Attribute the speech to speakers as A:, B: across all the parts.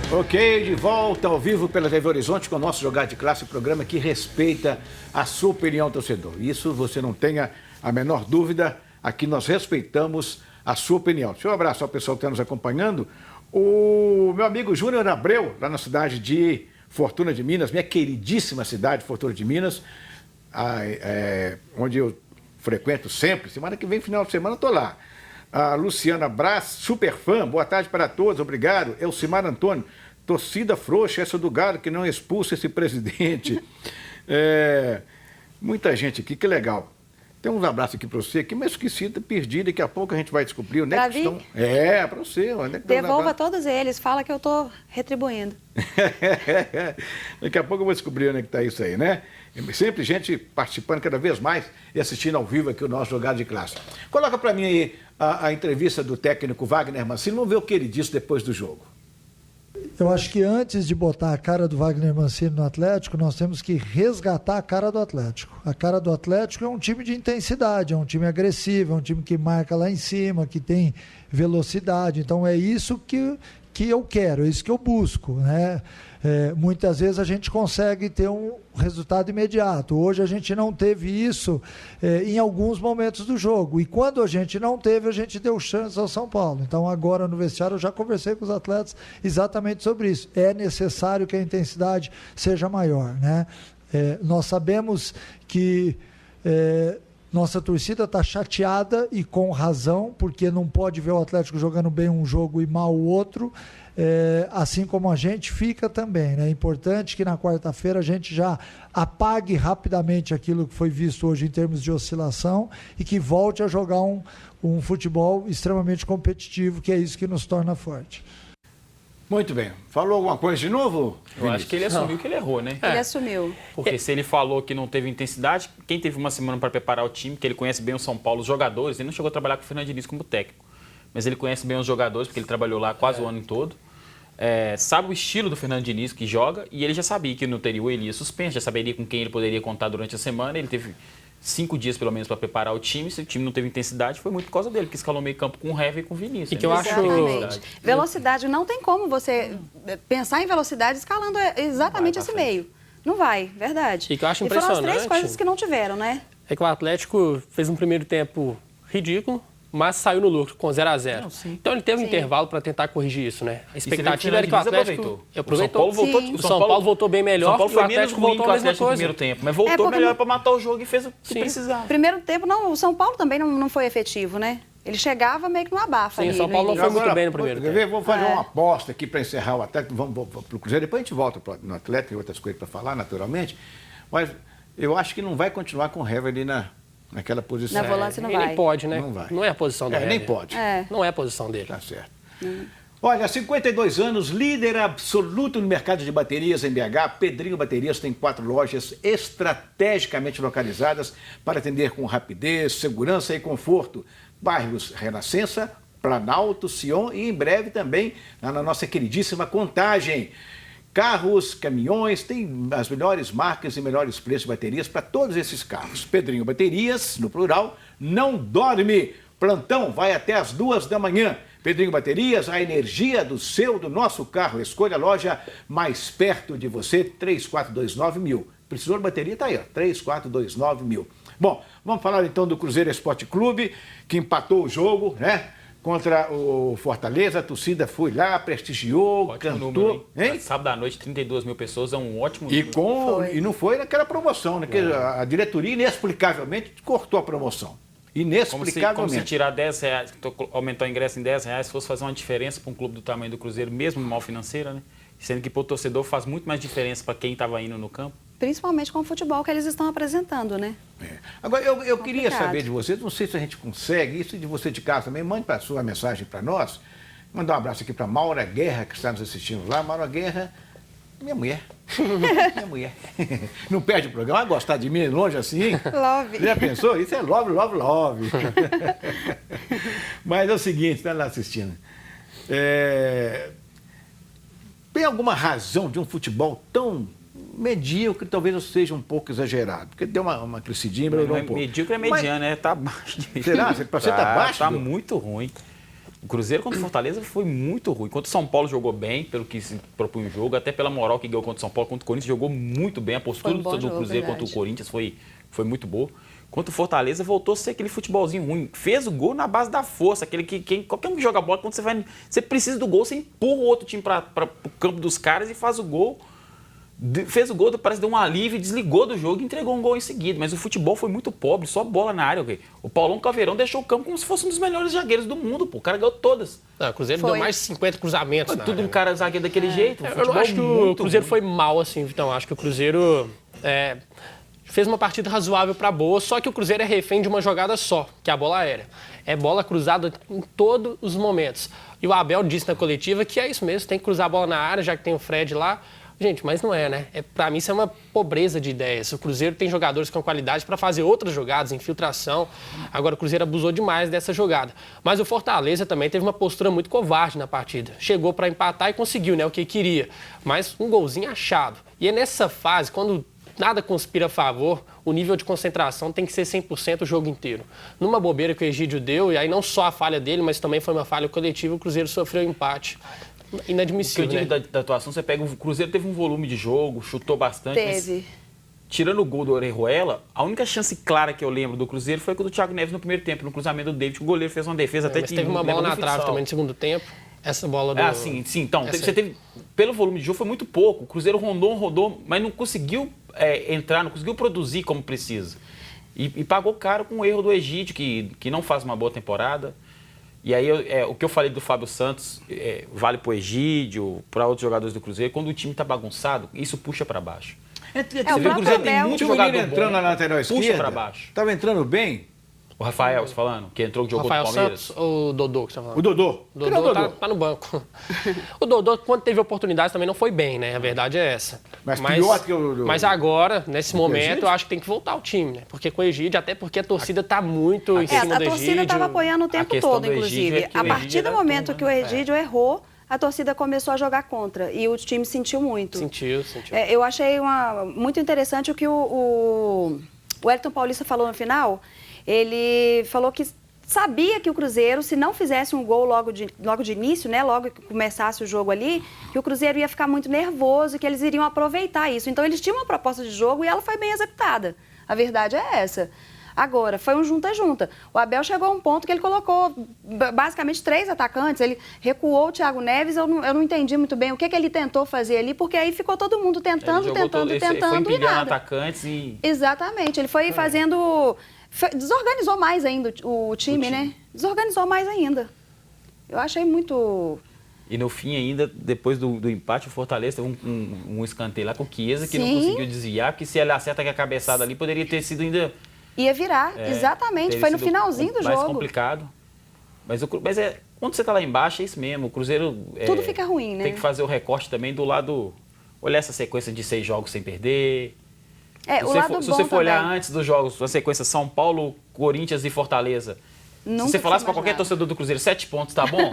A: Ok, de volta ao vivo pela TV Horizonte com o nosso Jogar de Classe, programa que respeita a sua opinião, torcedor. Isso você não tenha a menor dúvida, aqui nós respeitamos a sua opinião. Deixa eu abraçar o pessoal que está nos acompanhando. O meu amigo Júnior Abreu, lá na cidade de Fortuna de Minas, minha queridíssima cidade, Fortuna de Minas, onde eu frequento sempre. Semana que vem, final de semana, eu estou lá. A Luciana Brás, super fã, boa tarde para todos, obrigado. Elcimar Antônio, torcida frouxa, essa do Galo que não expulsa esse presidente. Muita gente aqui, que legal. Tem uns abraços aqui para você, aqui, mas esqueci, perdi, daqui a pouco a gente vai descobrir onde é que estão. Para você. Onde é que
B: devolva todos eles, fala que eu estou retribuindo.
A: Daqui a pouco eu vou descobrir onde é que está isso aí, né? Sempre gente participando cada vez mais e assistindo ao vivo aqui o nosso Jogado de Classe. Coloca para mim aí a entrevista do técnico Wagner Mancini, vamos ver o que ele disse depois do jogo.
C: Eu acho que antes de botar a cara do Wagner Mancini no Atlético, nós temos que resgatar a cara do Atlético. A cara do Atlético é um time de intensidade, é um time agressivo, é um time que marca lá em cima, que tem velocidade. Então é isso que eu quero, é isso que eu busco, né? Muitas vezes a gente consegue ter um resultado imediato. Hoje a gente não teve isso em alguns momentos do jogo. E quando a gente não teve, a gente deu chance ao São Paulo. Então agora no vestiário eu já conversei com os atletas exatamente sobre isso. É necessário que a intensidade seja maior, né? Nós sabemos que nossa torcida está chateada e com razão, porque não pode ver o Atlético jogando bem um jogo e mal o outro. Assim como a gente fica também, né? É importante que na quarta-feira a gente já apague rapidamente aquilo que foi visto hoje em termos de oscilação e que volte a jogar um futebol extremamente competitivo, que é isso que nos torna forte.
A: Muito bem. Falou alguma coisa de novo?
D: Eu acho que ele assumiu que ele errou, né?
B: Ele assumiu.
D: Porque se ele falou que não teve intensidade, quem teve uma semana para preparar o time, que ele conhece bem o São Paulo, os jogadores, ele não chegou a trabalhar com o Fernando Diniz como técnico, mas ele conhece bem os jogadores, porque ele trabalhou lá quase o ano todo. Sabe o estilo do Fernando Diniz que joga e ele já sabia que no anterior ele ia suspenso, já saberia com quem ele poderia contar durante a semana. Ele teve 5 dias pelo menos para preparar o time. Se o time não teve intensidade, foi muito por causa dele, que escalou meio campo com o Hever e com o Vinícius.
E: E que eu acho...
B: Velocidade, não tem como você pensar em velocidade escalando exatamente esse meio. Não vai, verdade.
E: E que eu acho
B: foram
E: impressionante...
B: as 3 coisas que não tiveram, né?
E: É que o Atlético fez um primeiro tempo ridículo, mas saiu no lucro com 0-0. Então ele teve um intervalo para tentar corrigir isso, né? A expectativa era que o Atlético aproveitou. O São Paulo voltou bem melhor,
D: o
E: Atlético voltou a mesma coisa.
D: No primeiro tempo, mas voltou melhor para matar o jogo e fez o que precisava.
B: Primeiro tempo, não, o São Paulo também não foi efetivo, né? Ele chegava meio que no abafa.
E: Sim, o São Paulo não foi muito bem no primeiro tempo.
A: Vou fazer uma aposta aqui para encerrar o Atlético. Vamos para o Cruzeiro, depois a gente volta no Atlético e outras coisas para falar, naturalmente. Mas eu acho que não vai continuar com o Hever ali naquela posição.
B: Na volância não vai.
E: Nem pode, né?
A: Não vai.
E: Não é a posição dele.
A: Nem pode.
E: Não é a posição dele.
A: Tá certo. Olha, 52 anos, líder absoluto no mercado de baterias em BH, Pedrinho Baterias tem 4 lojas estrategicamente localizadas para atender com rapidez, segurança e conforto. Bairros Renascença, Planalto, Sion e em breve também na nossa queridíssima Contagem. Carros, caminhões, tem as melhores marcas e melhores preços de baterias para todos esses carros. Pedrinho Baterias, no plural, não dorme. Plantão vai até as 2 da manhã. Pedrinho Baterias, a energia do nosso carro. Escolha a loja mais perto de você, 3429.000. Precisou de bateria? Tá aí, ó, 3429.000. Bom, vamos falar então do Cruzeiro Esporte Clube, que empatou o jogo, né? Contra o Fortaleza, a torcida foi lá, prestigiou,
D: ótimo
A: cantou.
D: Número, hein?
A: Hein?
D: Sábado à noite, 32.000 pessoas, é um ótimo número.
A: E não foi naquela promoção, né? A diretoria inexplicavelmente cortou a promoção. Inexplicavelmente.
D: Como se tirar R$10, aumentar o ingresso em R$10, fosse fazer uma diferença para um clube do tamanho do Cruzeiro, mesmo mal financeira, né? Sendo que para o torcedor faz muito mais diferença para quem estava indo no campo.
B: Principalmente com o futebol que eles estão apresentando, né?
A: Agora, eu queria saber de vocês, não sei se a gente consegue, isso de você de casa também, mande para a sua mensagem para nós. Mandar um abraço aqui para Maura Guerra, que está nos assistindo lá. Maura Guerra, minha mulher. Minha mulher. Não perde o programa, vai gostar de mim longe assim?
B: Love.
A: Já pensou? Isso é love, love, love. Mas é o seguinte, está lá assistindo. Tem alguma razão de um futebol tão medíocre, talvez seja um pouco exagerado, porque deu uma crescidinha, melhorou um pouco.
D: Medíocre é mediano, né? Tá abaixo de...
A: Será? Você tá baixo?
D: Tá muito ruim. O Cruzeiro contra o Fortaleza foi muito ruim. Enquanto o São Paulo jogou bem, pelo que se propunha o jogo, até pela moral que ganhou contra o São Paulo, contra o Corinthians, jogou muito bem. A postura do Cruzeiro contra o Corinthians foi muito boa. Contra o Fortaleza, voltou a ser aquele futebolzinho ruim. Fez o gol na base da força. Aquele qualquer um que joga bola, quando você precisa do gol, você empurra o outro time para o campo dos caras e faz o gol. Fez o gol, parece que deu um alívio, desligou do jogo e entregou um gol em seguida. Mas o futebol foi muito pobre, só bola na área. Okay? O Paulão Caveirão deixou o campo como se fosse um dos melhores zagueiros do mundo. Pô. O cara ganhou todas.
E: Não, o Cruzeiro deu mais de 50 cruzamentos.
D: Foi tudo um cara zagueiro daquele jeito.
E: Eu não acho que o Cruzeiro foi mal assim, então. Acho que o Cruzeiro fez uma partida razoável para boa, só que o Cruzeiro é refém de uma jogada só, que é a bola aérea. É bola cruzada em todos os momentos. E o Abel disse na coletiva que é isso mesmo, tem que cruzar a bola na área, já que tem o Fred lá. Gente, mas não é, né? Para mim isso é uma pobreza de ideias. O Cruzeiro tem jogadores com qualidade para fazer outras jogadas, infiltração. Agora o Cruzeiro abusou demais dessa jogada. Mas o Fortaleza também teve uma postura muito covarde na partida. Chegou para empatar e conseguiu, né, o que queria. Mas um golzinho achado. E é nessa fase, quando nada conspira a favor, o nível de concentração tem que ser 100% o jogo inteiro. Numa bobeira que o Egídio deu, e aí não só a falha dele, mas também foi uma falha coletiva, o Cruzeiro sofreu empate. Inadmissível,
D: o que eu digo da atuação, você pega o Cruzeiro teve um volume de jogo, chutou bastante.
B: Teve.
D: Mas, tirando o gol do Orejuela, a única chance clara que eu lembro do Cruzeiro foi com o do Thiago Neves no primeiro tempo, no cruzamento do David, que o goleiro fez uma defesa até
E: mas
D: que
E: teve uma bola na trave também no segundo tempo. Essa bola do...
D: sim. Então, você teve, pelo volume de jogo, foi muito pouco. O Cruzeiro rodou, mas não conseguiu entrar, não conseguiu produzir como precisa. E pagou caro com o erro do Egídio, que não faz uma boa temporada. E aí, o que eu falei do Fábio Santos vale para o Egídio, para outros jogadores do Cruzeiro. Quando o time está bagunçado, isso puxa para baixo.
A: Você viu o Cruzeiro tem muito jogador entrando na lateral esquerda.
D: Puxa para baixo.
A: Estava entrando bem.
D: O Rafael, você falando, que entrou, que jogou
E: Rafael
D: no Palmeiras.
E: Santos ou o Dodô que você tá falando?
A: O Dodô.
E: O Dodô tá no banco. O Dodô, quando teve oportunidades, também não foi bem, né? A verdade é essa.
A: Mas pior que o...
E: Mas agora, nesse momento, eu acho que tem que voltar o time, né? Porque com o Egídio, até porque a torcida tá muito em cima do Egídio.
B: A torcida estava apoiando o tempo todo, inclusive. A partir do momento que o Egídio errou, a torcida começou a jogar contra. E o time sentiu muito.
E: Sentiu.
B: Eu achei muito interessante o que o Wellington Paulista falou no final. Ele falou que sabia que o Cruzeiro, se não fizesse um gol logo de início, né, logo que começasse o jogo ali, que o Cruzeiro ia ficar muito nervoso e que eles iriam aproveitar isso. Então, eles tinham uma proposta de jogo e ela foi bem executada. A verdade é essa. Agora, foi um junta-junta. O Abel chegou a um ponto que ele colocou basicamente 3 atacantes. Ele recuou o Thiago Neves. Eu não entendi muito bem o que ele tentou fazer ali, porque aí ficou todo mundo tentando
D: foi
B: e nada.
D: Atacantes e...
B: Exatamente. Ele foi fazendo... Desorganizou mais ainda o time, né? Desorganizou mais ainda. Eu achei muito...
D: E no fim ainda, depois do empate, o Fortaleza teve um escanteio lá com o Chiesa, que não conseguiu desviar, porque se ele acerta com a cabeçada ali, poderia ter sido ainda...
B: Ia virar, exatamente. Foi no finalzinho do jogo.
D: Mais complicado. Mas quando você está lá embaixo, é isso mesmo. O Cruzeiro...
B: Tudo fica ruim, né?
D: Tem que fazer o recorte também do lado... Olhar essa sequência de 6 jogos sem perder... Se você for olhar antes dos jogos, a sequência São Paulo, Corinthians e Fortaleza, se você falasse para qualquer torcedor do Cruzeiro, 7 pontos, tá bom?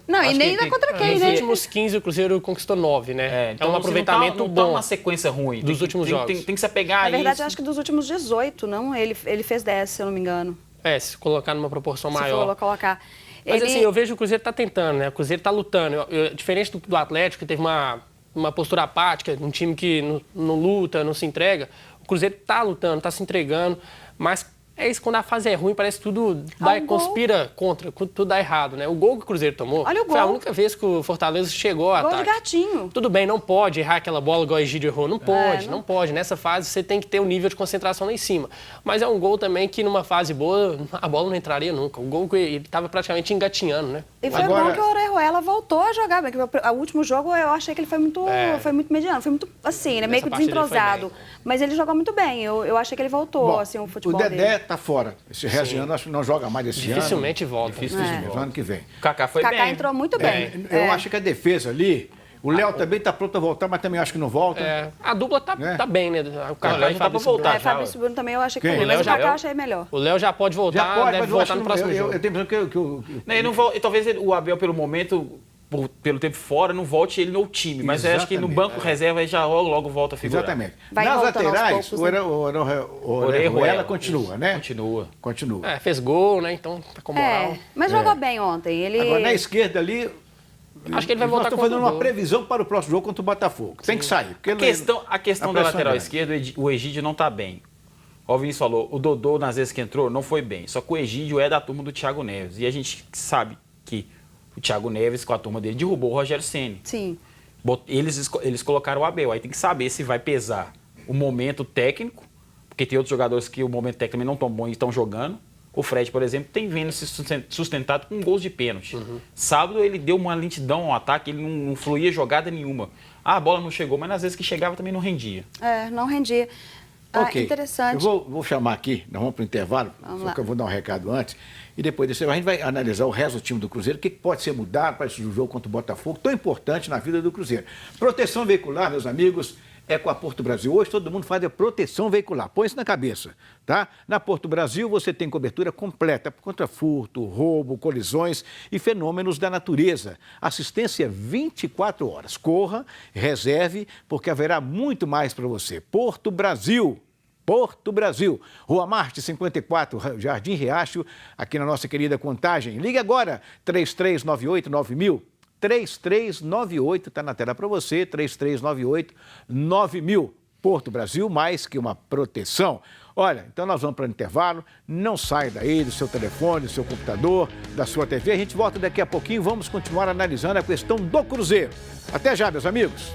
B: Não, e nem contra quem, né?
E: Nos últimos 15, o Cruzeiro conquistou 9, né?
D: Então,
E: um aproveitamento
D: não
E: bom.
D: Não uma sequência ruim.
E: Dos últimos jogos.
D: Tem que se apegar a isso.
B: Na verdade, eu acho que dos últimos 18, não? Ele fez 10, se eu não me engano.
E: Se colocar numa proporção maior.
B: Se for colocar...
E: Mas assim, eu vejo que o Cruzeiro tá tentando, né? O Cruzeiro tá lutando. Diferente do Atlético, que teve uma postura apática, um time que não luta, não se entrega. O Cruzeiro está lutando, está se entregando, mas é isso, quando a fase é ruim, parece que tudo conspira contra, tudo dá errado, né? O gol que o Cruzeiro tomou foi a única vez que o Fortaleza chegou ao ataque.
B: Gol de gatinho.
E: Tudo bem, não pode errar aquela bola igual o Egídio errou, não pode. Nessa fase você tem que ter um nível de concentração lá em cima. Mas é um gol também que numa fase boa, a bola não entraria nunca. O gol que ele estava praticamente engatinhando, né?
B: E foi bom que o Orejuela voltou a jogar, porque o último jogo eu achei que ele foi muito mediano, foi muito assim, né? Meio que desentrosado. Mas ele jogou muito bem, eu achei que ele voltou, assim, o futebol dele.
A: O Dedé tá fora. Esse resto de ano, acho que não joga mais esse ano.
E: Dificilmente volta.
A: Dificilmente, ano que vem.
D: O Kaká foi bem.
B: Kaká entrou muito bem.
A: Eu acho que a defesa ali... O Léo também está pronto a voltar, mas também acho que não volta.
E: A dupla tá bem, né?
D: O Kaká já tá para voltar.
B: Fábio Bruno também eu achei que
A: também,
B: mas o Kaká eu achei melhor.
E: O Léo já pode voltar, deve voltar no próximo jogo.
A: Eu tenho a impressão que
D: Ele não volta, e talvez o Abel, pelo momento, pelo tempo fora, não volte ele no time. Mas eu acho que no banco reserva aí já logo volta a figurar.
A: Exatamente.
B: Vai
A: Nas
B: voltando aos
A: laterais,
B: poucos, né?
A: o Orejuela continua, né? Continua.
E: Fez gol, né? Então tá com moral.
B: Mas jogou bem ontem. Ele...
A: Agora, na esquerda ali...
E: Acho que ele vai voltar
A: com o Nós estamos fazendo uma previsão para o próximo jogo contra o Botafogo. Tem que sair.
D: A questão da lateral esquerda, o Egídio não está bem. O Vinícius falou, o Dodô, nas vezes que entrou, não foi bem. Só que o Egídio é da turma do Thiago Neves. E a gente sabe que o Thiago Neves, com a turma dele, derrubou o Rogério Ceni.
B: Sim.
D: Eles colocaram o Abel. Aí tem que saber se vai pesar o momento técnico, porque tem outros jogadores que o momento técnico não estão bons e estão jogando. O Fred, por exemplo, tem vindo se sustentado com gols de pênalti. Sábado ele deu uma lentidão ao ataque, ele não fluía jogada nenhuma. A bola não chegou, mas nas vezes que chegava também não rendia.
B: Não rendia.
A: Ok.
B: Interessante.
A: Eu vou chamar aqui, nós vamos para o intervalo, só que eu vou dar um recado antes. E depois desse, a gente vai analisar o resto do time do Cruzeiro, o que pode ser mudado para esse jogo contra o Botafogo, tão importante na vida do Cruzeiro. Proteção veicular, meus amigos, é com a Porto Brasil. Hoje todo mundo faz a proteção veicular. Põe isso na cabeça, tá? Na Porto Brasil você tem cobertura completa contra furto, roubo, colisões e fenômenos da natureza. Assistência 24 horas. Corra, reserve, porque haverá muito mais para você. Porto Brasil. Porto Brasil, Rua Marte 54, Jardim Riacho, aqui na nossa querida Contagem. Ligue agora, 3398-9000. 3398, está na tela para você, 3398-9000. Porto Brasil, mais que uma proteção. Olha, então nós vamos para o intervalo, não sai daí do seu telefone, do seu computador, da sua TV. A gente volta daqui a pouquinho, vamos continuar analisando a questão do Cruzeiro. Até já, meus amigos.